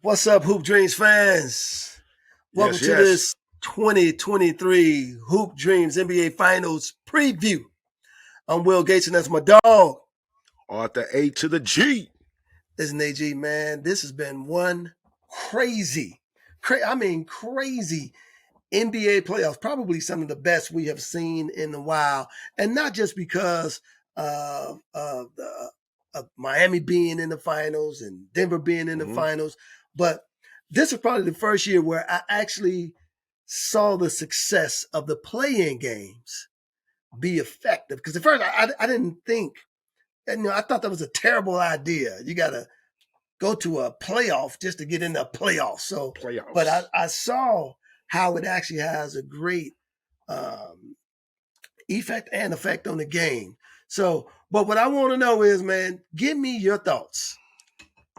What's up, Hoop Dreams fans? Welcome Yes, to yes. this 2023 Hoop Dreams NBA Finals preview. I'm Will Gates, and that's my dog. Arthur A to the G. Listen, AG, man, this has been one crazy NBA playoffs. Probably some of the best we have seen in a while, and not just because of Miami being in the finals and Denver being in the hmm finals, but this is probably the first year where I actually saw the success of the play-in games be effective. Because at first I didn't think, I thought that was a terrible idea. You got to go to a playoff just to get in the playoffs. So, but I, Playoffs. I saw how it actually has a great effect on the game. So, but what I want to know is, man, give me your thoughts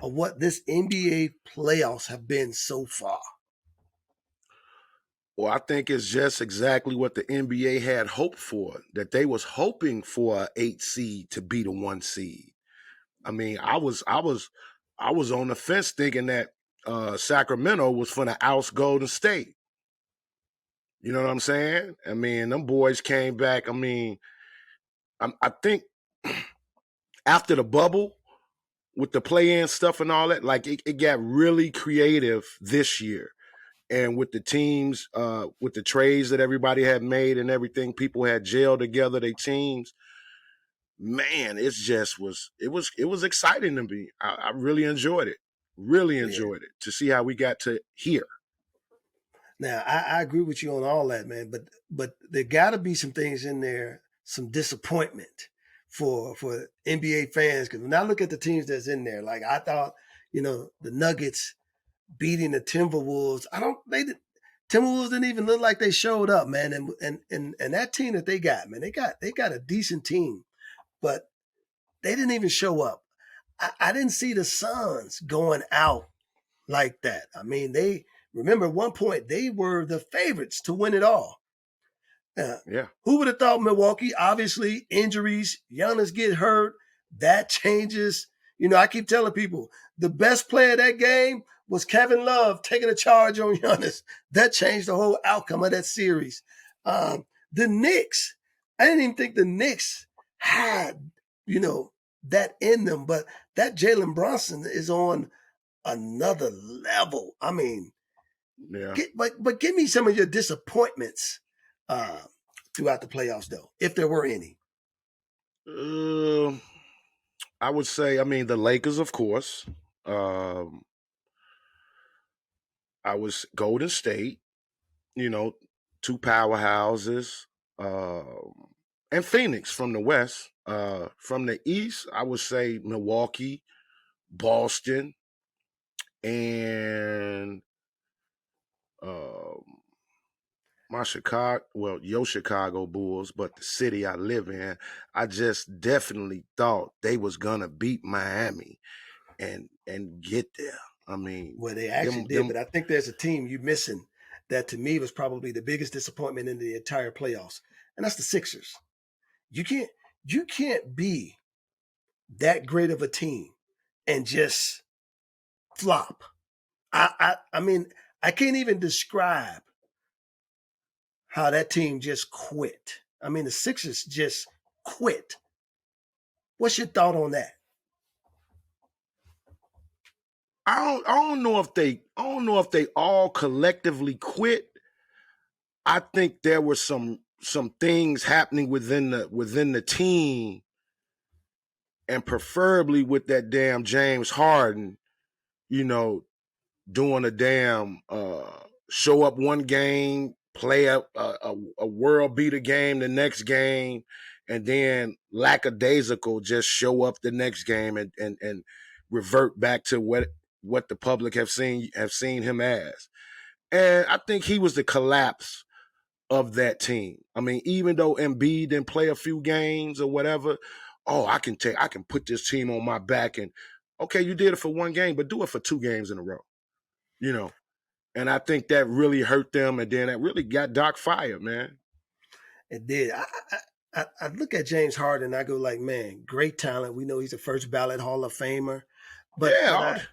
of what this NBA playoffs have been so far. Well, I think it's just exactly what the NBA had hoped for. That they was hoping for a 8 seed to be the 1 seed. I mean, I was on the fence thinking that Sacramento was for the oust Golden State. You know what I'm saying? I mean, them boys came back. I mean, I think after the bubble with the play-in stuff and all that, like it got really creative this year. And with the teams, with the trades that everybody had made and everything, people had gelled together their teams. Man, it was exciting to me. I really enjoyed it. Really Yeah. enjoyed it to see how we got to here. Now I agree with you on all that, man. But there got to be some things in there, some disappointment for NBA fans. Because when I look at the teams that's in there, like I thought, the Nuggets beating the Timberwolves. I don't they Timberwolves didn't even look like they showed up, man. And that team that they got, man, they got a decent team, but they didn't even show up. I didn't see the Suns going out like that. I mean, they remember at one point they were the favorites to win it all. Uh, Yeah, who would have thought Milwaukee? Obviously, injuries, Giannis get hurt, that changes. I keep telling people the best player of that game was Kevin Love taking a charge on Giannis. That changed the whole outcome of that series. The Knicks, I didn't even think the Knicks had, you know, that in them, but that Jalen Brunson is on another level. I mean, yeah. but give me some of your disappointments uh, throughout the playoffs, though, if there were any. Uh, I would say, I mean, the Lakers, of course. Um, I was Golden State. You know, two powerhouses. And Phoenix from the West. From the East, I would say Milwaukee, Boston, and um, my Chicago, well, your Chicago Bulls, but the city I live in, I just definitely thought they was gonna beat Miami and get there. I mean, Well, they actually did, them but I think there's a team you missing that to me was probably the biggest disappointment in the entire playoffs, and that's the Sixers. You can't you can't be that great of a team and just flop. I mean, I can't even describe how that team just quit. I mean, the Sixers just quit. What's your thought on that? I don't know if they all collectively quit. I think there were some things happening within the team, and preferably with that damn James Harden, you know, doing a damn show up one game, play a world beater game the next game, and then lackadaisical just show up the next game and revert back to what the public have seen him as. And I think he was the collapse of that team. I mean, even though Embiid didn't play a few games or whatever, oh, I can put this team on my back and okay, you did it for one game, but do it for 2 games in a row. You know, and I think that really hurt them, and then that really got Doc fired, man. It did. I look at James Harden and I go like, man, great talent. We know he's a first ballot Hall of Famer, but Yeah, but all I that.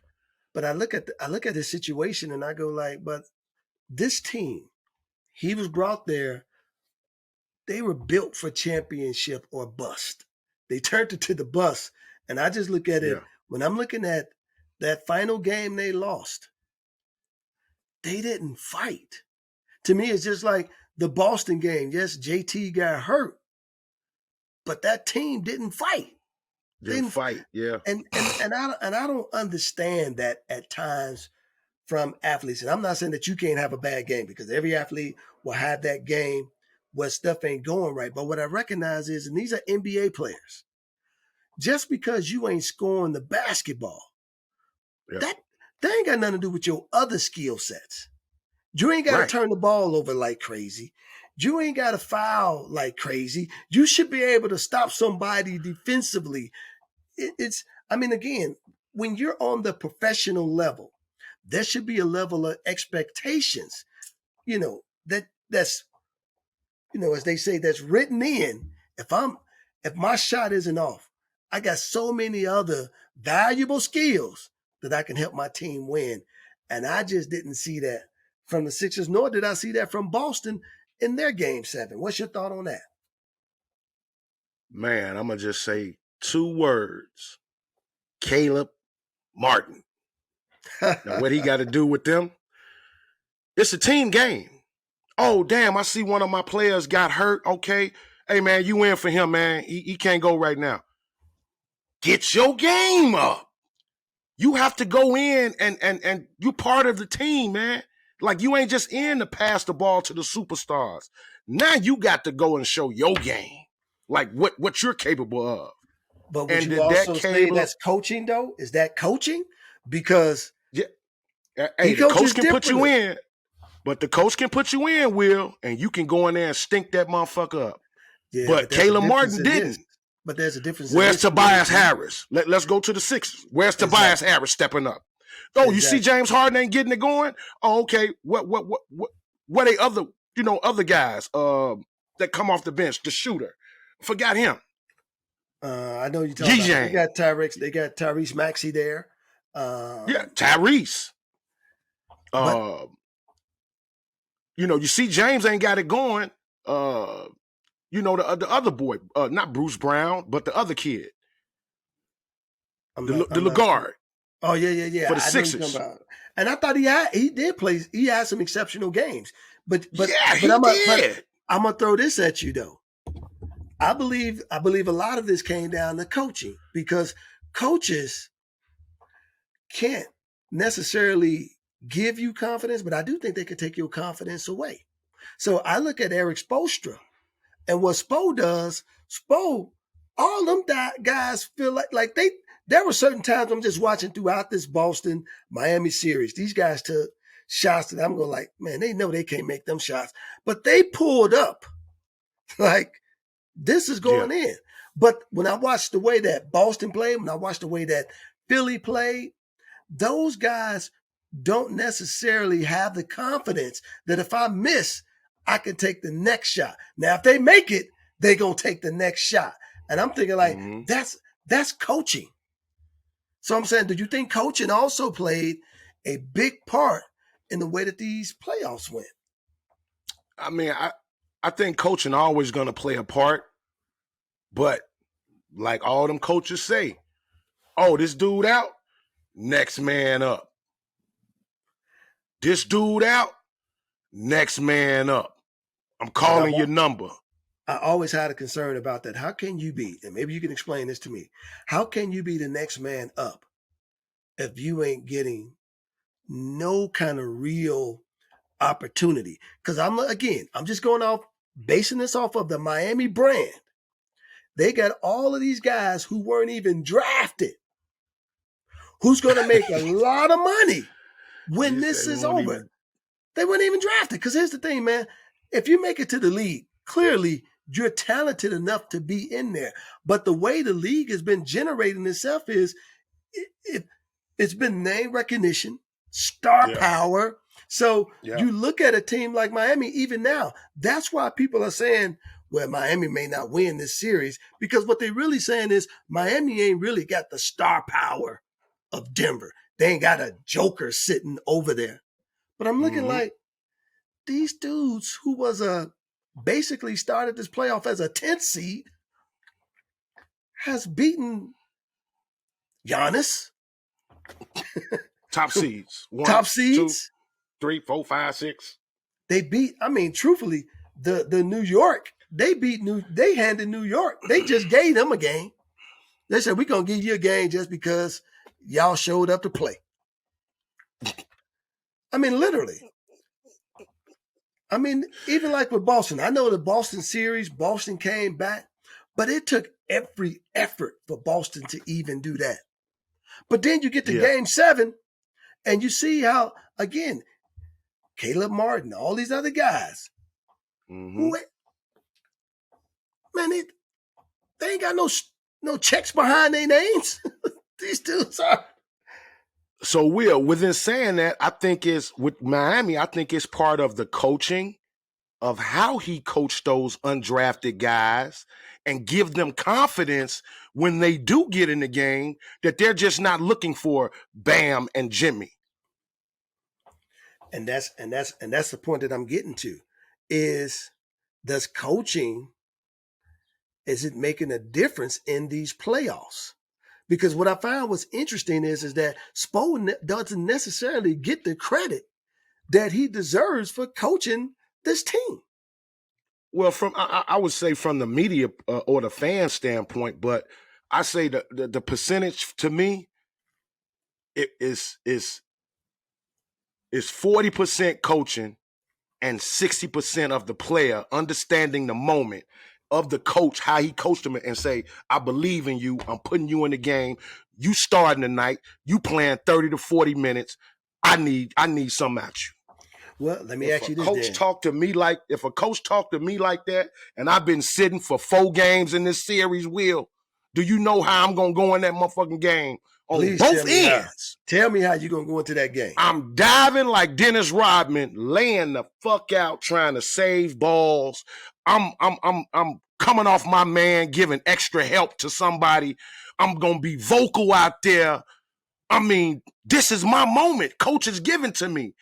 But I look at his situation and I go like, but this team, he was brought there. They were built for championship or bust. They turned it to the bus, and I just look at it Yeah. when I'm looking at that final game they lost. They didn't fight. To me, it's just like the Boston game. Yes, JT got hurt, but that team didn't fight. They Didn't didn't, fight. Yeah. and I don't understand that at times from athletes. And I'm not saying that you can't have a bad game because every athlete will have that game where stuff ain't going right. But what I recognize is, and these are NBA players, just because you ain't scoring the basketball, Yeah. that ain't got nothing to do with your other skill sets. You ain't got to Right. turn the ball over like crazy. You ain't got to foul like crazy. You should be able to stop somebody defensively. I mean, again, when you're on the professional level, there should be a level of expectations, that's, as they say, that's written in. If my shot isn't off, I got so many other valuable skills that I can help my team win. And I just didn't see that from the Sixers, nor did I see that from Boston in their game 7. What's your thought on that? Man, I'm gonna just say 2 words. Caleb Martin. Now, what he got to do with them? It's a team game. Oh, damn, I see one of my players got hurt. Okay. Hey, man, you in for him, man. He can't go right now. Get your game up. You have to go in and you part of the team, man. Like, you ain't just in to pass the ball to the superstars. Now you got to go and show your game. Like what you're capable of. But would And you did that also say Caleb? that's coaching, though? Is that coaching? Because Yeah, hey, he the coach coaches can put you differently. in, but the coach can put you in, Will, and you can go in there and stink that motherfucker up. Yeah, But but there's a Caleb difference Martin in this. didn't. But there's a difference in Where's this Tobias creation. Harris? Let's go to the Sixers. Where's Tobias Exactly. Harris stepping up? Oh, you see Exactly. James Harden ain't getting it going? Oh, okay. What they other guys that come off the bench, the shooter. Forgot him. I know you're talking about. G-Jane. They got Tyrese Maxey there. Yeah, Um, Tyrese. but Uh, you see James ain't got it going. The other boy, not Bruce Brown, but the other kid, the I'm not sure. Lagarde Oh yeah. for the I know you're talking Sixers. about. And I thought he had some exceptional games. But Yeah, but he did. I'm gonna throw this at you though. I believe a lot of this came down to coaching because coaches can't necessarily give you confidence, but I do think they can take your confidence away. So I look at Eric Spoelstra and what Spo does. Spo, all them guys feel like they. There were certain times I'm just watching throughout this Boston Miami series. These guys took shots that I'm going like, man, they know they can't make them shots, but they pulled up like this is Yeah. going in. But when I watched the way that Boston played, when I watched the way that Philly played, those guys don't necessarily have the confidence that if I miss, I can take the next shot. Now, if they make it, they're going to take the next shot. And I'm thinking like, Mm-hmm. that's coaching. So I'm saying, do you think coaching also played a big part in the way that these playoffs went? I mean, I think coaching always going to play a part, but like all them coaches say, oh, this dude out, next man up. This dude out, next man up. I'm But calling your number. I always had a concern about that. How can you be, and maybe you can explain this to me, how can you be the next man up if you ain't getting no kind of real opportunity? Because I'm just going off, basing this off of the Miami brand. They got all of these guys who weren't even drafted, who's going to make a lot of money when You this say is won't over. even. They weren't even drafted. Because here's the thing, man. If you make it to the league, clearly you're talented enough to be in there. But the way the league has been generating itself is it's been name recognition, star power. So you look at a team like Miami, even now, that's why people are saying, well, Miami may not win this series, because what they're really saying is Miami ain't really got the star power of Denver. they ain't got a joker sitting over there. But I'm looking Mm-hmm. like these dudes who was basically started this playoff as a 10th seed has beaten Giannis, Top seeds. 1, top 2, seeds. 3, 4, 5, 6. They beat, I mean, truthfully, the New York, they handed New York, they just gave them a game. They said, we're going to give you a game just because y'all showed up to play. I mean, literally. I mean, even like with Boston, I know the Boston series, Boston came back, but it took every effort for Boston to even do that. But then you get to game 7 and you see how, again, Caleb Martin, all these other guys, who, man, they ain't got no checks behind their names. These dudes are. So, Will, within saying that, I think it's with Miami, I think it's part of the coaching of how he coached those undrafted guys and give them confidence when they do get in the game that they're just not looking for Bam and Jimmy. And that's the point that I'm getting to is, does coaching, is it making a difference in these playoffs? Because what I found was interesting is that Spo doesn't necessarily get the credit that he deserves for coaching this team. Well, from I would say from the media or the fan standpoint, but I say the percentage to me it is 40% coaching and 60% of the player understanding the moment of the coach, how he coached him, and say, I believe in you. I'm putting you in the game. You starting tonight. You playing 30 to 40 minutes. I need something out you. Well, let me ask you this then. If a coach talked to me like that, and I've been sitting for 4 games in this series, Will, do you know how I'm going to go in that motherfucking game on Please both ends? Tell me how you're going to go into that game. I'm diving like Dennis Rodman, laying the fuck out, trying to save balls. I'm coming off my man, giving extra help to somebody. I'm going to be vocal out there. I mean, this is my moment. Coach is giving to me.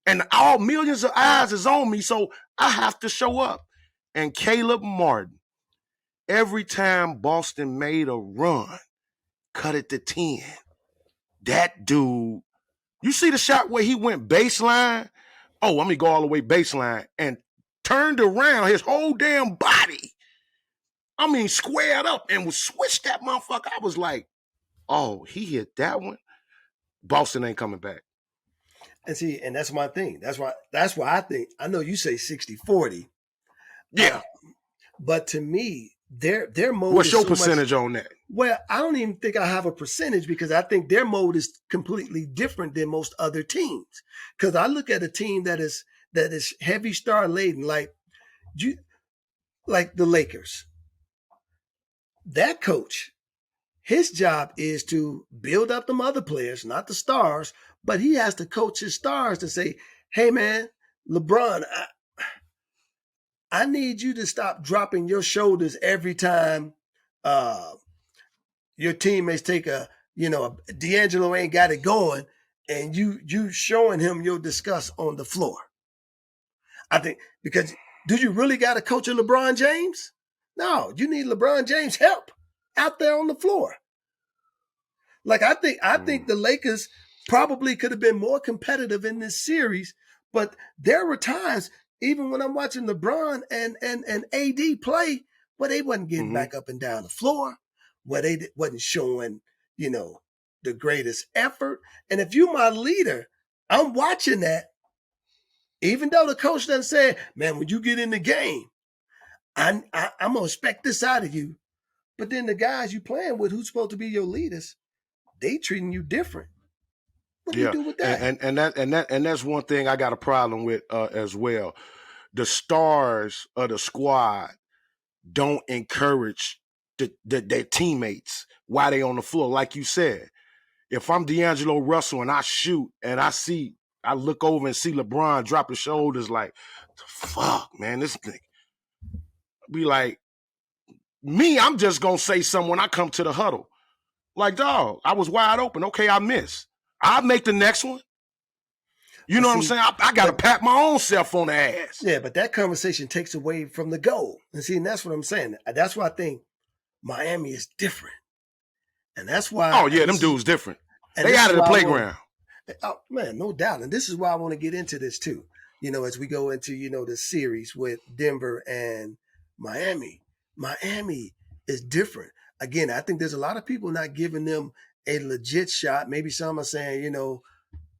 And all millions of eyes is on me, so I have to show up. And Caleb Martin, every time Boston made a run, cut it to 10. That dude, you see the shot where he went baseline? Oh, let me go all the way baseline and turned around his whole damn body. I mean, squared up and switched that motherfucker. I was like, oh, he hit that one. Boston ain't coming back. And see, and that's my thing. That's why I think, I know you say 60-40. Yeah. But to me, their mode What's is your so percentage on that? Well, I don't even think I have a percentage because I think their mode is completely different than most other teams. Because I look at a team that is heavy star laden, like the Lakers. That coach, his job is to build up them other players, not the stars, but he has to coach his stars to say, hey man, LeBron, I need you to stop dropping your shoulders every time your teammates take D'Angelo ain't got it going, and you showing him your disgust on the floor. I think, because do you really got to coach a LeBron James? No, you need LeBron James' help out there on the floor. Like I think the Lakers probably could have been more competitive in this series, but there were times, even when I'm watching LeBron and AD play, where they wasn't getting back up and down the floor, where they wasn't showing, the greatest effort. And if you're my leader, I'm watching that. Even though the coach doesn't say, man, when you get in the game, I'm going to expect this out of you. But then the guys you playing with, who's supposed to be your leaders, they treating you different. What do you do with that? And that's one thing I got a problem with as well. The stars of the squad don't encourage their teammates while they on the floor. Like you said, if I'm D'Angelo Russell and I shoot and I look over and see LeBron drop his shoulders like, fuck, man, this thing. Be like, me, I'm just going to say something when I come to the huddle. Like, dog, I was wide open. Okay, I missed. I'll make the next one. You But know what I'm see, saying? I got to but pat my own self on the ass. yeah, but that conversation takes away from the goal. And see, and that's what I'm saying. That's why I think Miami is different. And that's why, Oh, yeah, them dudes different. and They this out is of the why I want playground. to, oh man, no doubt. And this is why I want to get into this too. As we go into, the series with Denver and Miami. Miami is different. Again, I think there's a lot of people not giving them a legit shot. Maybe some are saying,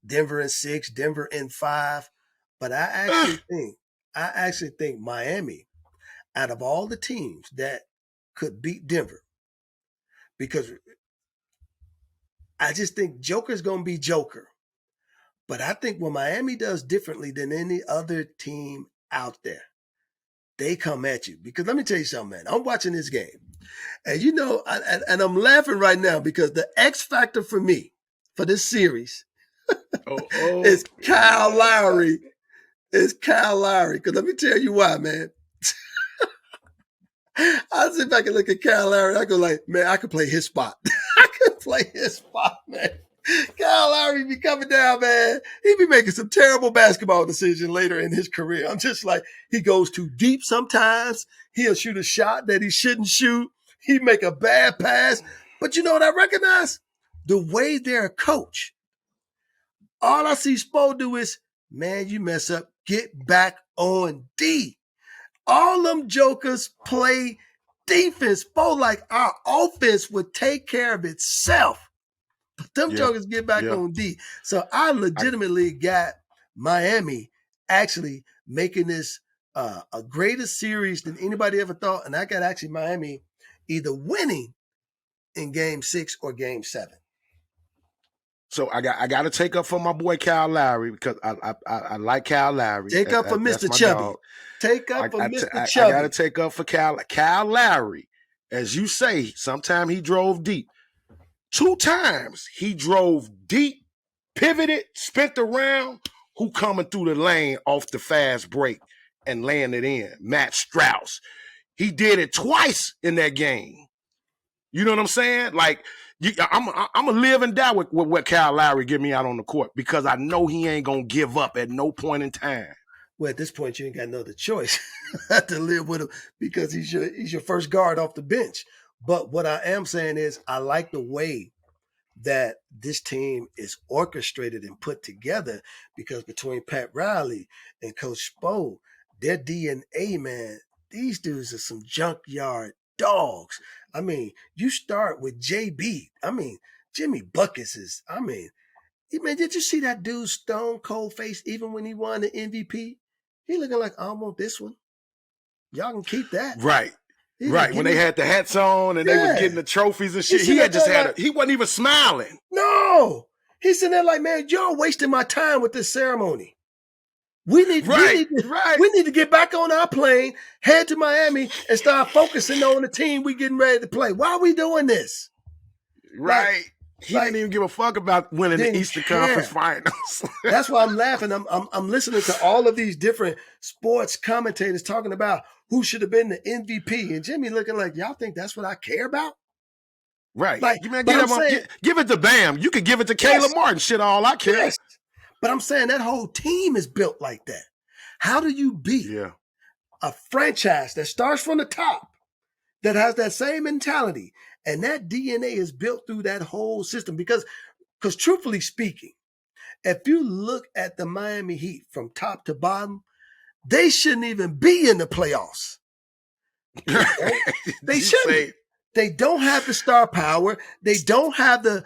Denver in 6, Denver in 5. But I actually think Miami, out of all the teams that could beat Denver, because I just think Joker's gonna be Joker. But I think what Miami does differently than any other team out there, they come at you. Because let me tell you something, man. I'm watching this game. And and I'm laughing right now because the X factor for me for this series Oh, is Kyle Lowry. Is Kyle Lowry. Because let me tell you why, man. I sit back and look at Kyle Lowry. I go like, man, I could play his spot. I could play his spot, man. Kyle Lowry be coming down, man. He be making some terrible basketball decisions later in his career. I'm just like, he goes too deep sometimes. He'll shoot a shot that he shouldn't shoot. He make a bad pass. But you know what I recognize? The way they're coached. All I see Spo do is, man, you mess up. Get back on D. All them jokers play defense. Spo, like our offense would take care of itself. But them yeah, jokers get back yeah. on D. So I legitimately got Miami actually making this a greater series than anybody ever thought. And I got actually Miami either winning in game 6 or game 7. So I got to take up for my boy Kyle Lowry because I like Kyle Lowry. Take up for That's Mr. my Chubby. dog. Take up for Mr. I got to Chubby. take up for Kyle Lowry. As you say, sometime he drove deep. 2 times he drove deep, pivoted, spent around. Who coming through the lane off the fast break and landed in? Matt Strauss. He did it twice in that game. You know what I'm saying? Like, I'm gonna live and die with what Kyle Lowry give me out on the court because I know he ain't gonna give up at no point in time. Well, at this point, you ain't got no other choice to live with him because he's your first guard off the bench. But what I am saying is, I like the way that this team is orchestrated and put together because between Pat Riley and Coach Spo, their DNA, man, these dudes are some junkyard dogs. I mean, you start with JB. I mean, Jimmy Buckets is, man, did you see that dude's stone cold face even when he won the MVP? He looking like, I want this one. Y'all can keep that. Right. He like, Right. When they had the hats on and they was getting the trophies and shit, he had just had he wasn't even smiling. No. He's sitting there like, man, y'all wasting my time with this ceremony. We need to get back on our plane, head to Miami, and start focusing on the team we getting ready to play. Why are we doing this? Right. He didn't even give a fuck about winning the Eastern Conference Finals. That's why I'm laughing. I'm listening to all of these different sports commentators talking about who should have been the MVP, and Jimmy looking like, y'all think that's what I care about? Right. Like, give it to Bam. You could give it to Caleb Martin. Shit, all I care. Yes. But I'm saying that whole team is built like that. How do you beat a franchise that starts from the top, that has that same mentality, and that DNA is built through that whole system? Because truthfully speaking, if you look at the Miami Heat from top to bottom, they shouldn't even be in the playoffs. They shouldn't. They don't have the star power. They don't have the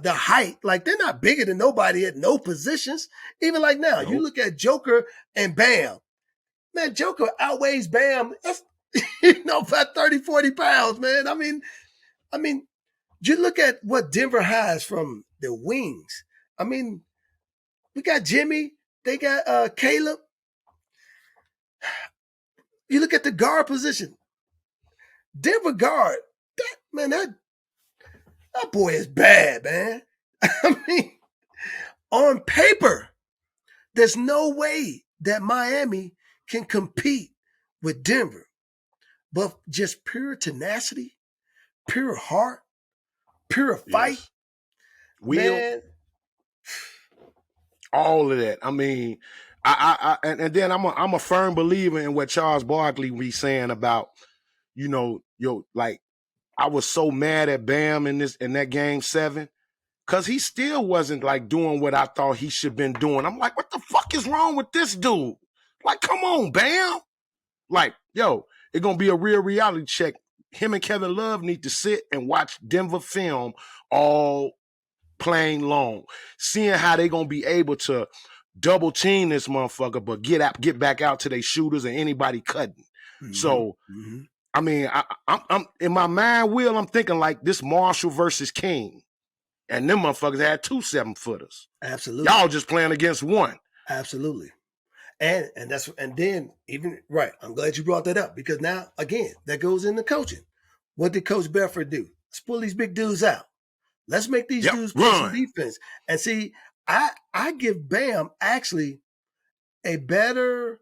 height. Like, they're not bigger than nobody at no positions. Even like now, you look at Joker and Bam. Man, Joker outweighs Bam. That's, about 30, 40 pounds, man. I mean, you look at what Denver has from the wings. I mean, we got Jimmy. They got Caleb. You look at the guard position. Denver guard, that boy is bad, man. I mean, on paper, there's no way that Miami can compete with Denver. But just pure tenacity, pure heart, pure fight. Will. Man, All of that. I mean, and then I'm a firm believer in what Charles Barkley be saying about, like I was so mad at Bam in that game 7 because he still wasn't like doing what I thought he should been doing. I'm like, what the fuck is wrong with this dude? Like, come on, Bam. Like, yo, it's gonna be a real reality check. Him and Kevin Love need to sit and watch Denver film all playing long, seeing how they gonna be able to double team this motherfucker, but get back out to their shooters and anybody cutting. Mm-hmm. So, Mm-hmm. I mean, I'm in my mind wheel, I'm thinking like this Marshall versus King, and them motherfuckers had 2 7-footers. Absolutely. Y'all just playing against one. Absolutely. And then even right, I'm glad you brought that up because now again that goes into coaching. What did Coach Bedford do? Let's pull these big dudes out. Let's make these dudes play some defense. And see, I give Bam actually a better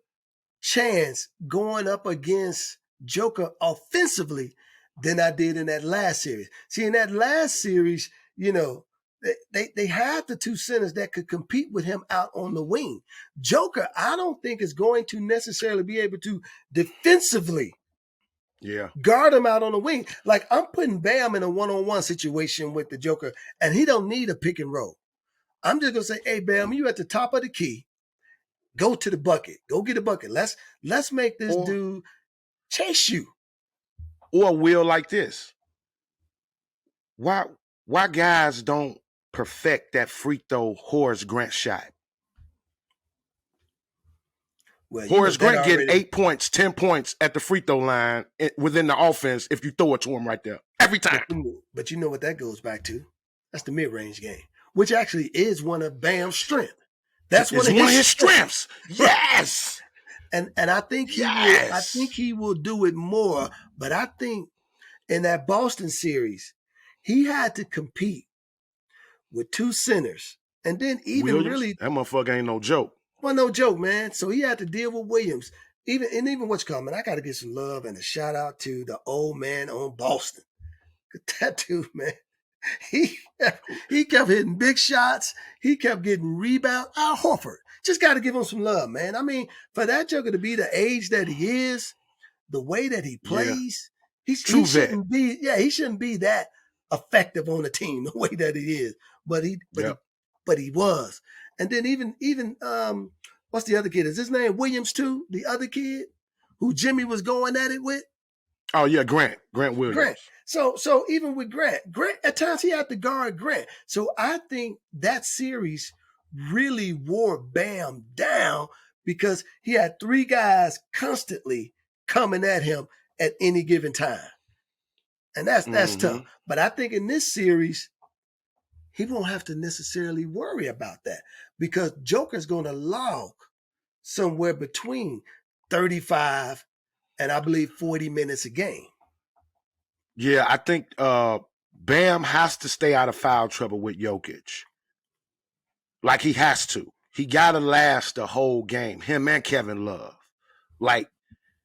chance going up against Joker offensively than I did in that last series. See, in that last series, they had the 2 centers that could compete with him out on the wing. Joker, I don't think is going to necessarily be able to defensively guard him out on the wing. Like I'm putting Bam in a one-on-one situation with the Joker, and he don't need a pick and roll. I'm just gonna say, hey Bam, you at the top of the key. Go to the bucket. Go get a bucket. Let's make this dude chase you. Or will like this. Why guys don't perfect that free throw Horace Grant shot? Well, Horace Grant get 8 points, 10 points at the free throw line within the offense if you throw it to him right there. Every time. But you know what that goes back to? That's the mid-range game, which actually is one of Bam's strengths. That's one of his strengths. Yes. And I think he will do it more. But I think in that Boston series, he had to compete with 2 centers. And then even Williams, really that motherfucker ain't no joke. Well, no joke, man. So he had to deal with Williams. Even what's coming, I got to give some love and a shout out to the old man on Boston. That dude, man, he kept hitting big shots. He kept getting rebounds. Al Horford, just got to give him some love, man. I mean, for that joker to be the age that he is, the way that he plays, he shouldn't be that effective on the team the way that he is. But he was. And then even what's the other kid? Is his name Williams too? The other kid who Jimmy was going at it with? Oh yeah, Grant Williams. Grant. So even with Grant at times he had to guard Grant. So I think that series really wore Bam down because he had 3 guys constantly coming at him at any given time. And that's tough. But I think in this series, he won't have to necessarily worry about that because Joker's going to log somewhere between 35 and I believe 40 minutes a game. Yeah, I think Bam has to stay out of foul trouble with Jokic. Like he has to. He got to last the whole game, him and Kevin Love. Like,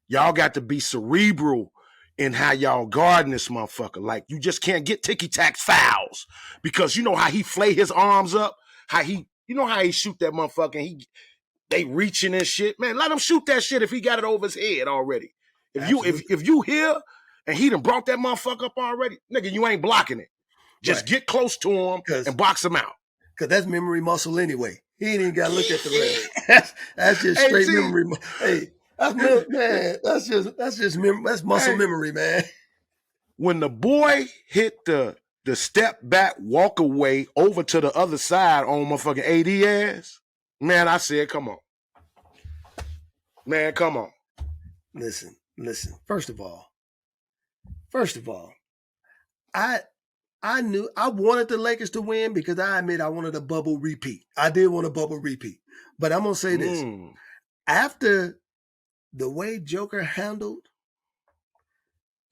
y'all got to be cerebral in how y'all guarding this motherfucker. Like, you just can't get ticky-tack fouls because you know how he flay his arms up, how he shoot that motherfucker and they reaching and shit. Man, let him shoot that shit if he got it over his head already. If you here and he done brought that motherfucker up already, nigga, you ain't blocking it. Just get close to him and box him out. Because that's memory muscle anyway. He ain't even got to look at the rest. That's just straight memory. Hey, that's muscle memory, man. When the boy hit the step back, walk away over to the other side on motherfucking AD ass, man, I said, come on. Man, come on. Listen. First of all, I knew I wanted the Lakers to win because I admit I wanted a bubble repeat. I did want a bubble repeat. But I'm going to say this. After the way Joker handled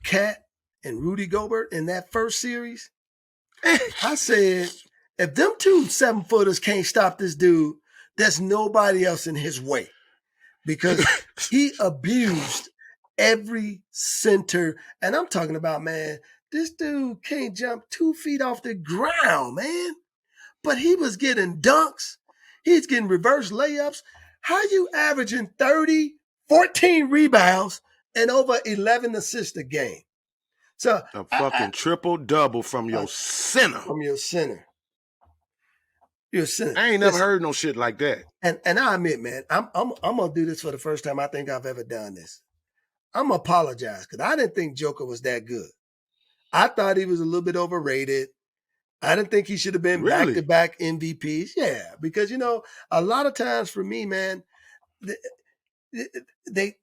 Cat and Rudy Gobert in that first series, I said, if them 2 7-footers can't stop this dude, there's nobody else in his way. Because he abused every center. And I'm talking about, man, this dude can't jump 2 feet off the ground, man. But he was getting dunks. He's getting reverse layups. How you averaging 30, 14 rebounds, and over 11 assists a game? So A fucking triple-double from your center. From your center. You're a center. I ain't never heard no shit like that. And I admit, man, I'm gonna do this for the first time I think I've ever done this. I'm gonna apologize because I didn't think Joker was that good. I thought he was a little bit overrated. I didn't think he should have been Really? back-to-back MVPs. Yeah, because a lot of times for me, man, they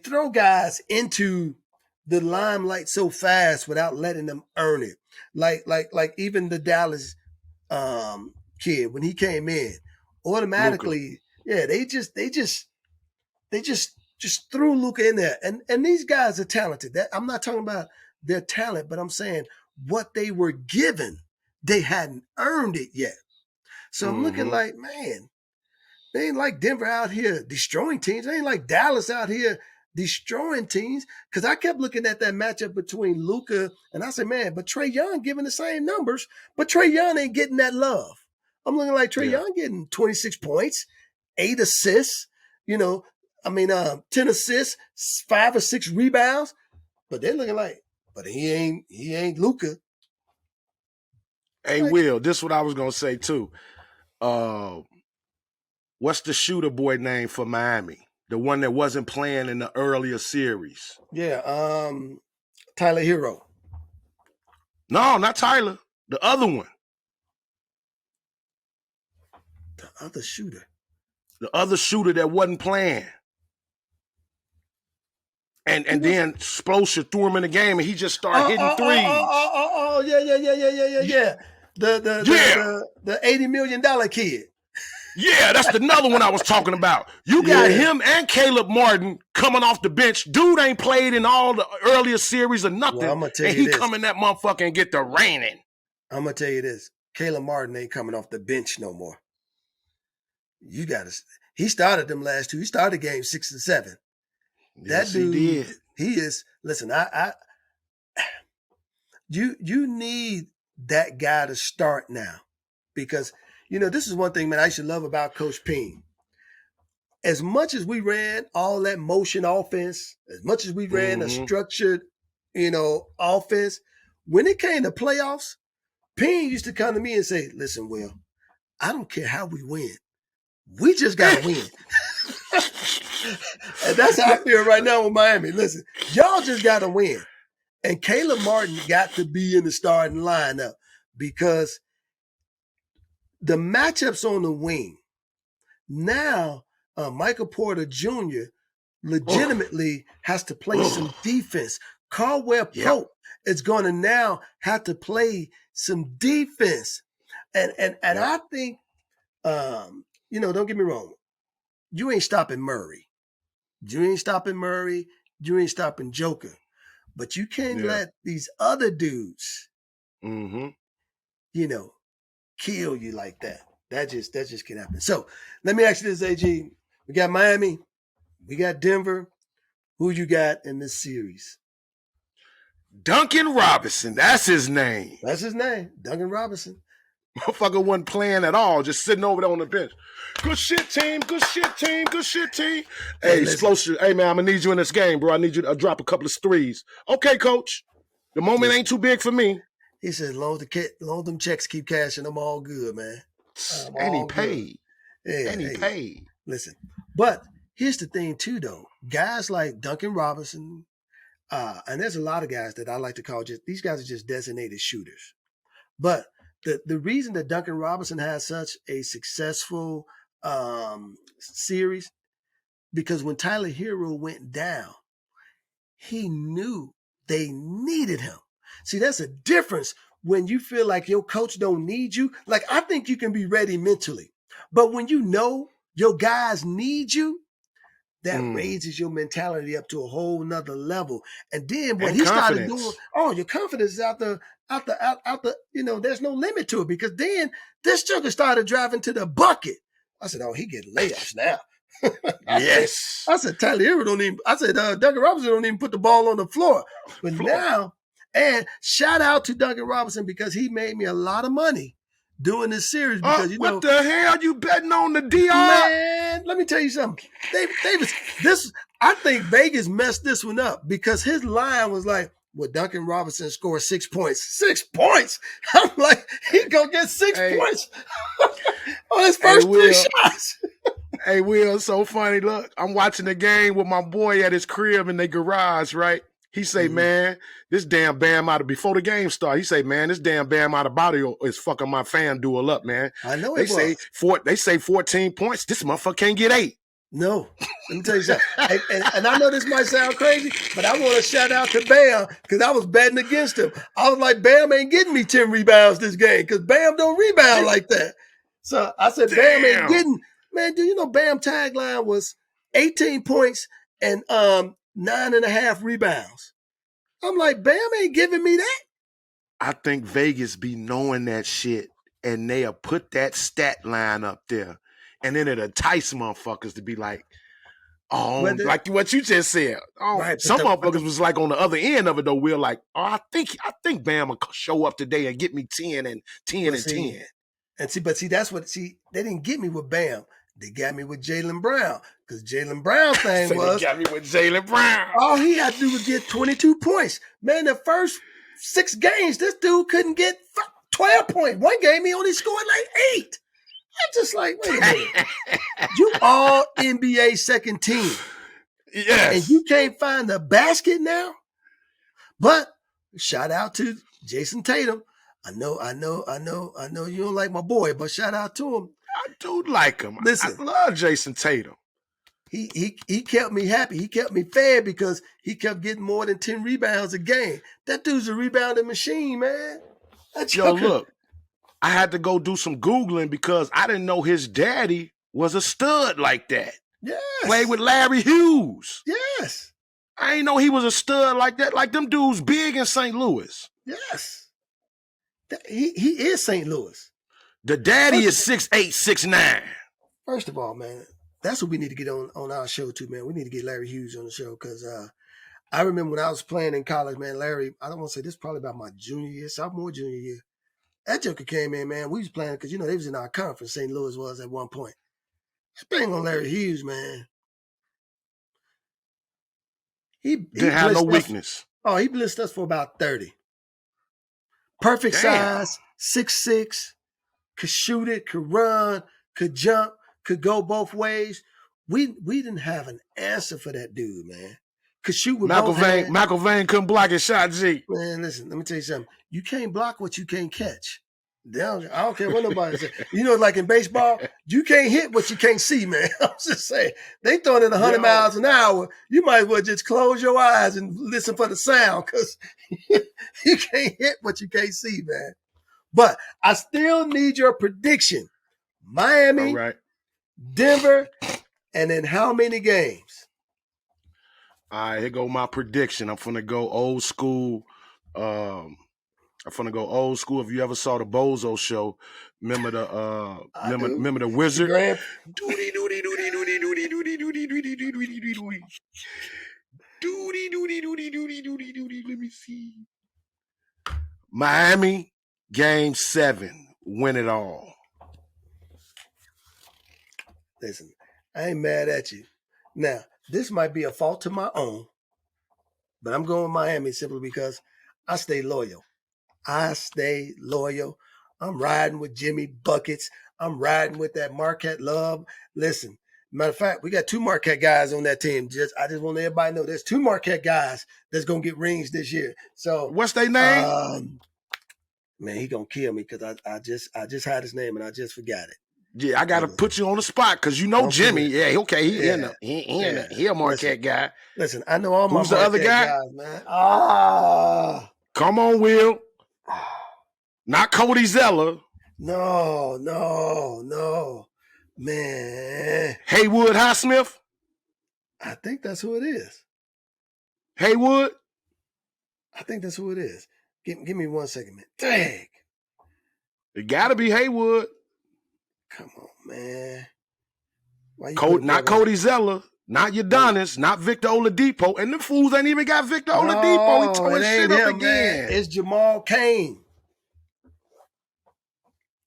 throw guys into the limelight so fast without letting them earn it. Like even the Dallas kid when he came in, automatically, Luka. Yeah, they just threw Luka in there. And these guys are talented. I'm not talking about their talent, but I'm saying what they were given, they hadn't earned it yet. So I'm looking like, man, they ain't like Denver out here destroying teams. They ain't like Dallas out here destroying teams. Because I kept looking at that matchup between Luka and I said, man, but Trae Young giving the same numbers, but Trae Young ain't getting that love. I'm looking like Trae Young getting 26 points, 8 assists, 10 assists, 5 or 6 rebounds. But they're looking like, but he ain't Luka. Hey, Will, this is what I was gonna say too. What's the shooter boy name for Miami? The one that wasn't playing in the earlier series. Yeah, Tyler Hero. No, not Tyler. The other one. The other shooter. The other shooter that wasn't playing. And then Spoelstra threw him in the game and he just started hitting threes. Yeah. The $80 million kid. Yeah, that's another one I was talking about. You got him and Caleb Martin coming off the bench. Dude ain't played in all the earlier series or nothing. Well, and he come in that motherfucker and get the raining. I'm going to tell you this. Caleb Martin ain't coming off the bench no more. He started them last 2. He started game 6 and 7. Yes, that dude, he did. He is, listen, you need that guy to start now because, this is one thing, man, I used to love about Coach Payne. As much as we ran all that motion offense, as much as we ran a structured, offense, when it came to playoffs, Payne used to come to me and say, listen, Will, I don't care how we win. We just got to win. And that's how I feel right now with Miami. Listen, y'all just got to win. And Caleb Martin got to be in the starting lineup because the matchups on the wing, now Michael Porter Jr. legitimately has to play some defense. Caldwell Pope is going to now have to play some defense. And I think, don't get me wrong. You ain't stopping Murray. You ain't stopping Murray. You ain't stopping Joker. But you can't let these other dudes, kill you like that. That just can't happen. So let me ask you this, AG. We got Miami. We got Denver. Who you got in this series? Duncan Robinson. That's his name. That's his name. Duncan Robinson. Motherfucker wasn't playing at all, just sitting over there on the bench. Good shit, team. Good shit, team. Good shit, team. Hey, Spoelstra. Hey, man, I'm going to need you in this game, bro. I need you to drop a couple of threes. Okay, coach. The moment ain't too big for me. He said, long as them checks keep cashing, I'm all good, man. And he paid. Yeah, and he paid. Listen, but here's the thing, too, though. Guys like Duncan Robinson, and there's a lot of guys that I like to call these guys are just designated shooters. But the reason that Duncan Robinson has such a successful series, because when Tyler Hero went down, he knew they needed him. See, that's a difference when you feel like your coach don't need you. Like, I think you can be ready mentally. But when you know your guys need you, that raises your mentality up to a whole nother level. And then what he started doing, your confidence is out the, there's no limit to it because then this sugar started driving to the bucket. I said, he getting layups now. Yes. I said, Tyler Hero don't even, Duncan Robinson don't even put the ball on the floor. But now, and shout out to Duncan Robinson because he made me a lot of money doing this series because what the hell you betting on the DR? Man, let me tell you something. Davis, I think Vegas messed this one up because his line was like, well, Duncan Robinson scored 6 points. 6 points? I'm like, he gonna get 6 points on his first 3 shots. Hey, Will, so funny. Look, I'm watching the game with my boy at his crib in their garage, right? He say, man, this damn Bam out of before the game start. He say, man, this damn Bam out of body is fucking my fan duel up, man. I know they say 14 points. This motherfucker can't get 8. No, let me tell you something. and I know this might sound crazy, but I want to shout out to Bam because I was betting against him. I was like, Bam ain't getting me 10 rebounds this game because Bam don't rebound like that. So I said, Bam ain't getting. Man, do you know Bam tagline was 18 points and 9.5 rebounds? I'm like, Bam ain't giving me that. I think Vegas be knowing that shit, and they'll put that stat line up there, and then it'll entice motherfuckers to be like, oh, like what you just said. Oh, right, some motherfuckers was like on the other end of it though. We're like, oh, I think Bam will show up today and get me 10 and 10 and 10. And see, that's what they didn't get me with Bam. They got me with Jaylen Brown because Jaylen Brown thing was they got me with Jaylen Brown. All he had to do was get 22 points. Man, the first 6 games, this dude couldn't get 12 points. One game he only scored like 8. I'm just like, wait a minute. You all NBA second team. Yes. And you can't find the basket now? But shout out to Jason Tatum. I know you don't like my boy, but shout out to him. I do like him. Listen, I love Jason Tatum. He kept me happy. He kept me fed because he kept getting more than 10 rebounds a game. That dude's a rebounding machine, man. Look, I had to go do some Googling because I didn't know his daddy was a stud like that. Yes. Played with Larry Hughes. Yes. I ain't know he was a stud like that. Like them dudes big in St. Louis. Yes. He is St. Louis. The daddy is 6'8", 6'9". First of all, man, that's what we need to get on our show too, man. We need to get Larry Hughes on the show because I remember when I was playing in college, man, Larry, I don't want to say this, probably about my sophomore, junior year. That joker came in, man. We was playing because, they was in our conference, St. Louis was at one point. Bang on Larry Hughes, man. He didn't have no weakness. He blitzed us for about 30. Perfect size, 6'6", could shoot it, could run, could jump, could go both ways. We didn't have an answer for that dude, man. Could shoot with both hands. McElvain couldn't block his shot, G. Man, listen, let me tell you something. You can't block what you can't catch. I don't care what nobody says. Like in baseball, you can't hit what you can't see, man. I'm just saying. They throwing it 100 miles an hour. You might as well just close your eyes and listen for the sound because you can't hit what you can't see, man. But I still need your prediction. Miami, Denver, and in how many games? All right, here go my prediction. I'm finna go old school. If you ever saw the Bozo show, remember the wizard? Let me see. Miami, game 7, win it all. Listen, I ain't mad at you. Now, this might be a fault to my own, but I'm going Miami simply because I stay loyal. I'm riding with Jimmy Buckets. I'm riding with that Marquette Love. Listen, matter of fact, we got 2 Marquette guys on that team. I just want everybody to know there's 2 Marquette guys that's going to get rings this year. So what's their name? Man, he going to kill me because I just had his name and I just forgot it. Yeah, I got to put you on the spot because Jimmy. Yeah, okay. He a Marquette guy. Listen, I know all my Who's the other guy? Guys, man. Come on, Will. Not Cody Zeller. No. Man. Haywood Highsmith? I think that's who it is. Haywood? I think that's who it is. Give me 1 second, man. Dang. It got to be Haywood. Come on, man. Not Cody Zeller. Not Udonis, not Victor Oladipo, and them fools ain't even got Victor Oladipo. He tore his shit up again. Man. It's Jamal Cain.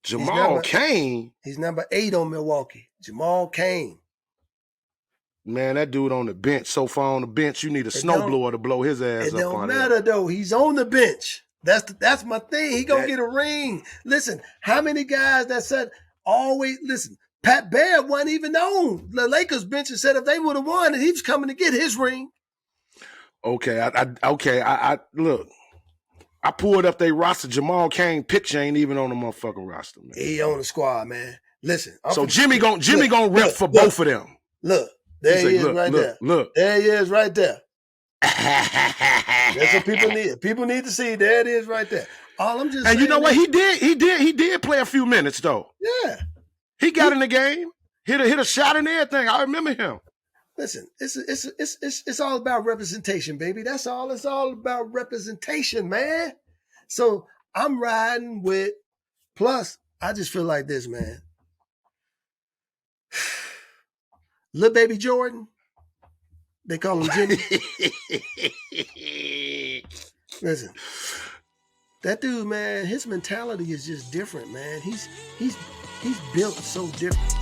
Jamal Cain. He's number 8 on Milwaukee. Jamal Cain. Man, that dude on the bench, so far on the bench, you need a snowblower to blow his ass up. It don't matter though. He's on the bench. That's my thing. He gonna get a ring. Listen, how many guys that said always listen? Pat Bear wasn't even on the Lakers bench and said if they would have won, he was coming to get his ring. Okay, I look. I pulled up their roster. Jamal Cain picture ain't even on the motherfucking roster, man. He on the squad, man. Listen. So Jimmy gonna rep for both of them. Look, there he is right there. Look. There he is right there. That's what people need. People need to see. There it is right there. All I'm just saying. And you know what? He did play a few minutes though. Yeah. He got in the game. Hit a shot and everything. I remember him. Listen, it's all about representation, baby. That's all. It's all about representation, man. So I'm riding with. Plus, I just feel like this, man. Little baby Jordan, they call him Jimmy. Listen, that dude, man, his mentality is just different, man. He's built so different.